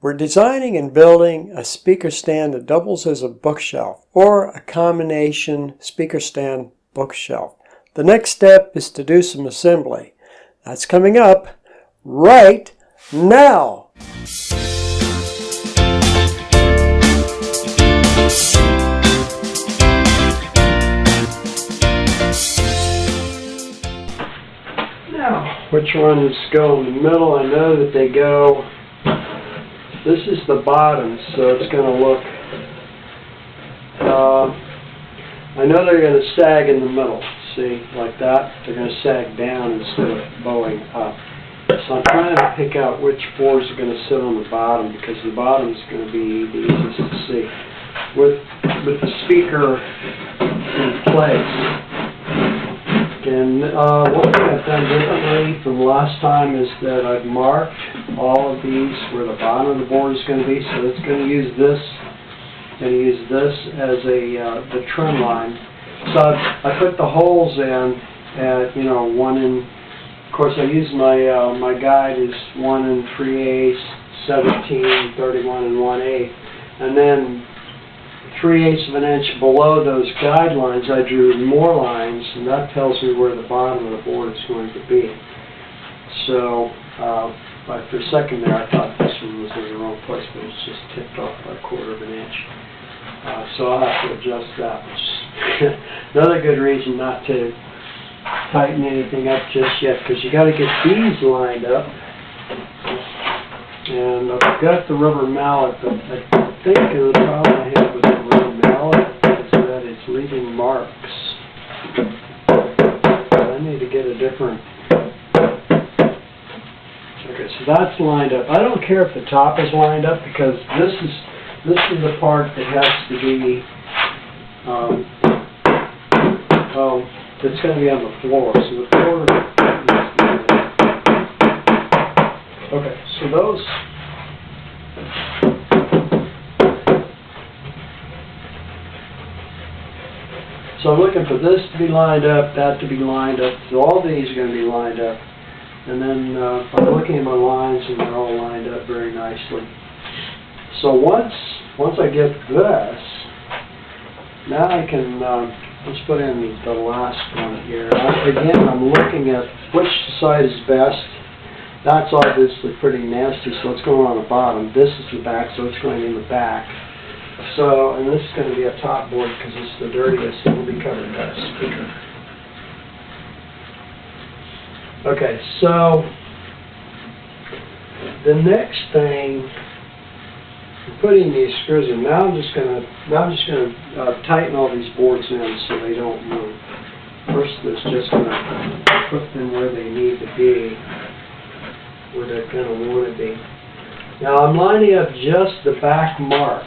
We're designing and building a speaker stand that doubles as a bookshelf or a combination speaker stand bookshelf. The next step is to do some assembly. That's coming up right now. Now, which ones go in the middle? I know that they go. This is the bottom, so it's going to look, I know they're going to sag in the middle, see, like that. They're going to sag down instead of bowing up. So I'm trying to pick out which boards are going to sit on the bottom, because the bottom is going to be the easiest to see. With the speaker in place. And one thing I've done differently from last time is that I've marked all of these where the bottom of the board is going to be. So it's going to use this, as the trim line. So I put the holes in at 1 in. Of course, I use my guide is 1 3/8, 17, 31 and 1/8, and then 3/8 of an inch below those guidelines, I drew more lines, and that tells me where the bottom of the board is going to be. So, but for a second there, I thought this one was in the wrong place, but it's just tipped off by 1/4 of an inch. So I'll have to adjust that. Another good reason not to tighten anything up just yet, because you got to get these lined up. And I've got the rubber mallet, but I think the problem I have with the rubber mallet is that it's leaving marks. I need to get a different. Okay, so that's lined up. I don't care if the top is lined up, because this is the part that has to be. It's going to be on the floor. So the floor. Okay, so those. So I'm looking for this to be lined up, that to be lined up. So all these are going to be lined up. And then I'm looking at my lines, and they're all lined up very nicely. So once I get this, now I can, let's put in the last one here. Again, I'm looking at which side is best. That's obviously pretty nasty, so it's going on the bottom. This is the back, so it's going in the back. So, and this is going to be a top board because it's the dirtiest. It will be covered by a speaker. Okay, so the next thing, putting these screws in. Now I'm just going to tighten all these boards in so they don't move. First, it's just going to put them where they need to be, where they're going to want to be. Now I'm lining up just the back mark.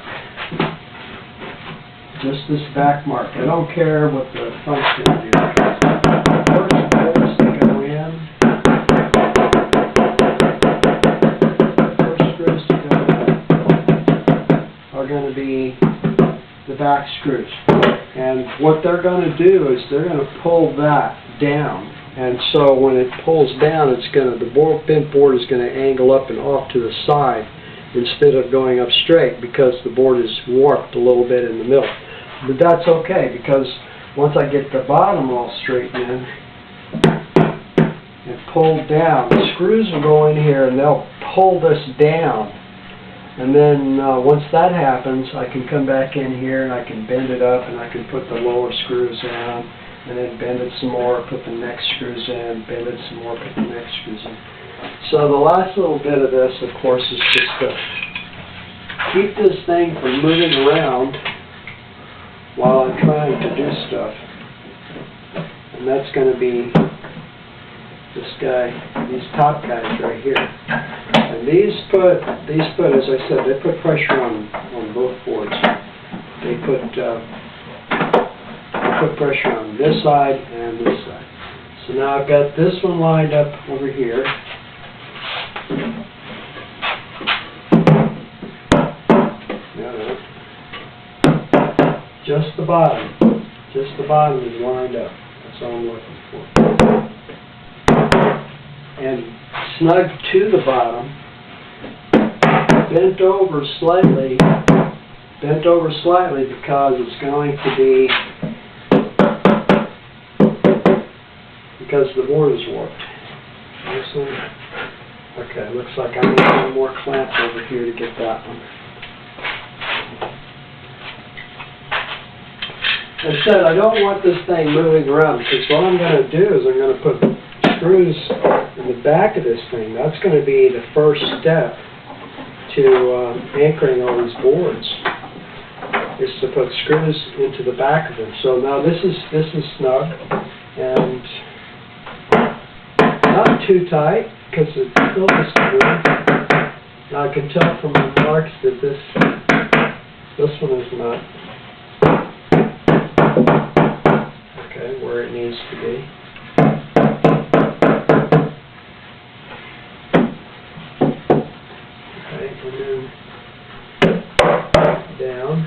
Just this back mark. I don't care what the front's going to do. First bolts that go in. First screws to go in are going to be the back screws. And what they're going to do is they're going to pull that down. And so when it pulls down, it's going to, the bent board is going to angle up and off to the side instead of going up straight, because the board is warped a little bit in the middle. But that's okay, because once I get the bottom all straightened in and pulled down, the screws will go in here and they'll pull this down. And then once that happens, I can come back in here and I can bend it up, and I can put the lower screws in, and then bend it some more, put the next screws in, bend it some more, put the next screws in. So the last little bit of this, of course, is just to keep this thing from moving around while I'm trying to do stuff. And that's going to be this guy, these top guys right here. And these put, as I said, they put pressure on both boards. They put pressure on this side and this side. So now I've got this one lined up over here. Just the bottom. Just the bottom is lined up. That's all I'm looking for. And snug to the bottom bent over slightly because it's going to be, because the board is warped. Okay, looks like I need one more clamp over here to get that one. As I said, I don't want this thing moving around, because what I'm going to do is I'm going to put screws in the back of this thing. That's going to be the first step to anchoring all these boards, is to put screws into the back of them. So now this is snug and not too tight, because it's still just good. Now I can tell from the marks that this one is not where it needs to be. Okay, and then down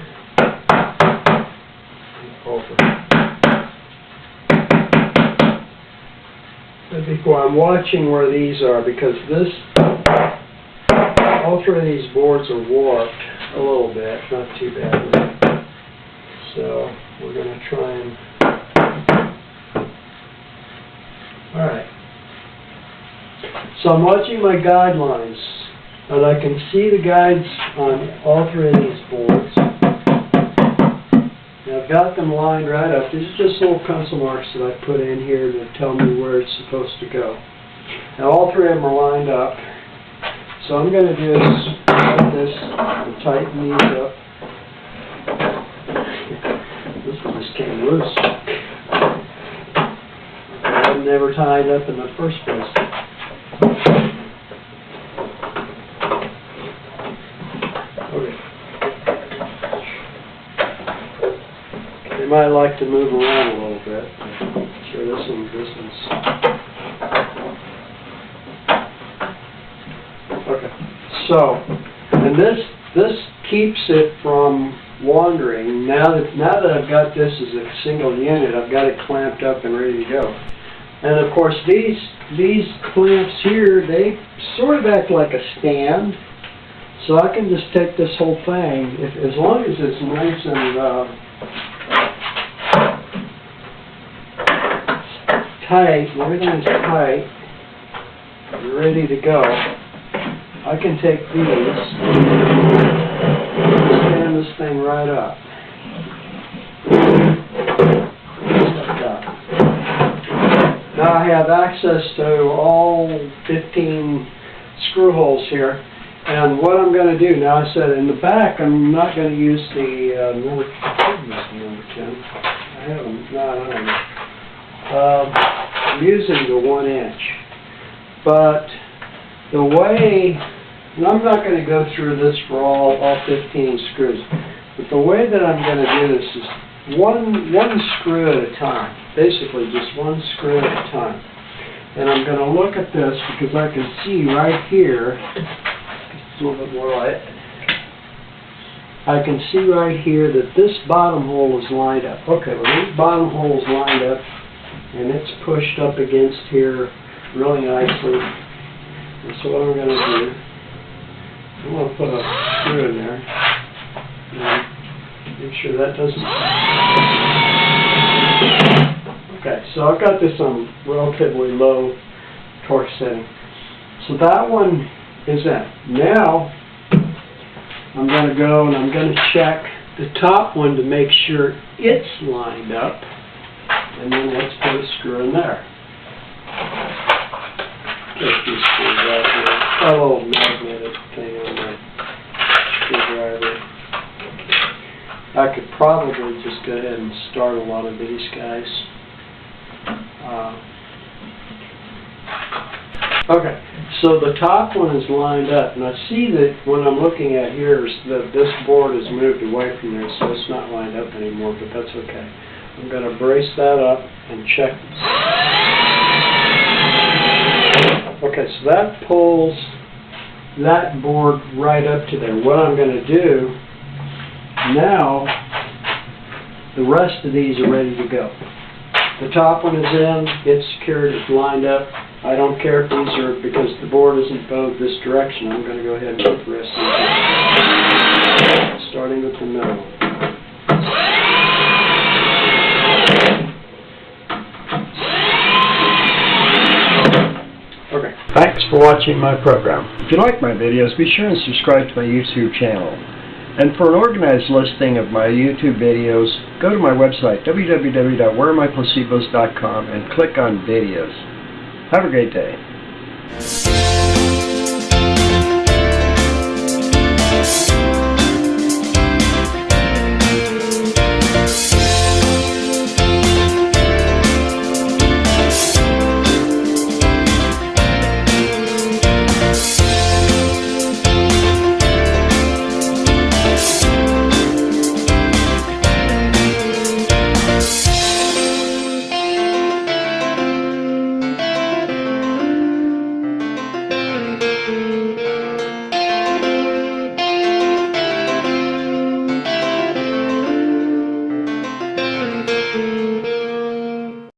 and over. And before, I'm watching where these are, because all three of these boards are warped a little bit, not too badly. So we're going to try and alright, so I'm watching my guidelines, and I can see the guides on all three of these boards. And I've got them lined right up. These are just little pencil marks that I put in here to tell me where it's supposed to go. Now all three of them are lined up. So I'm going to do is like this and tighten these up. This one just came loose. Never tied up in the first place. Okay. They might like to move around a little bit. Sure, this one's. Okay. So, and this keeps it from wandering. Now that I've got this as a single unit, I've got it clamped up and ready to go. And of course, these clamps here, they sort of act like a stand. So I can just take this whole thing, as long as it's nice and tight, everything's tight, and ready to go. I can take these and stand this thing right up. Now I have access to all 15 screw holes here, and what I'm going to do, now I said in the back I'm not going to use the number 10. I haven't, no, I don't know. I'm using the 1 inch, but the way, and I'm not going to go through this for all 15 screws, but the way that I'm going to do this is one screw at a time. Basically just one screw at a time. And I'm going to look at this because I can see right here, it's a little bit more light, I can see right here that this bottom hole is lined up. Okay, well this bottom hole is lined up and it's pushed up against here really nicely. And so what I'm going to do, I'm going to put a screw in there and make sure that doesn't. Okay, so I've got this on relatively low torque setting. So that one is in. Now, I'm going to go and I'm going to check the top one to make sure it's lined up. And then let's put a screw in there. Take these screws out here. A little magnetic thing on my screwdriver. I could probably just go ahead and start a lot of these guys. Okay, so the top one is lined up, and I see that what I'm looking at here is that this board is moved away from there, so it's not lined up anymore, but that's okay. I'm going to brace that up and check. Okay, so that pulls that board right up to there. What I'm going to do now, the rest of these are ready to go. The top one is in, it's secured, it's lined up. I don't care if these are, because the board isn't bowed this direction, I'm going to go ahead and put the rest of these in. starting with the middle. Okay. Thanks for watching my program. If you like my videos, be sure and subscribe to my YouTube channel. And for an organized listing of my YouTube videos, go to my website, www.wherearemyplacebos.com, and click on videos. Have a great day.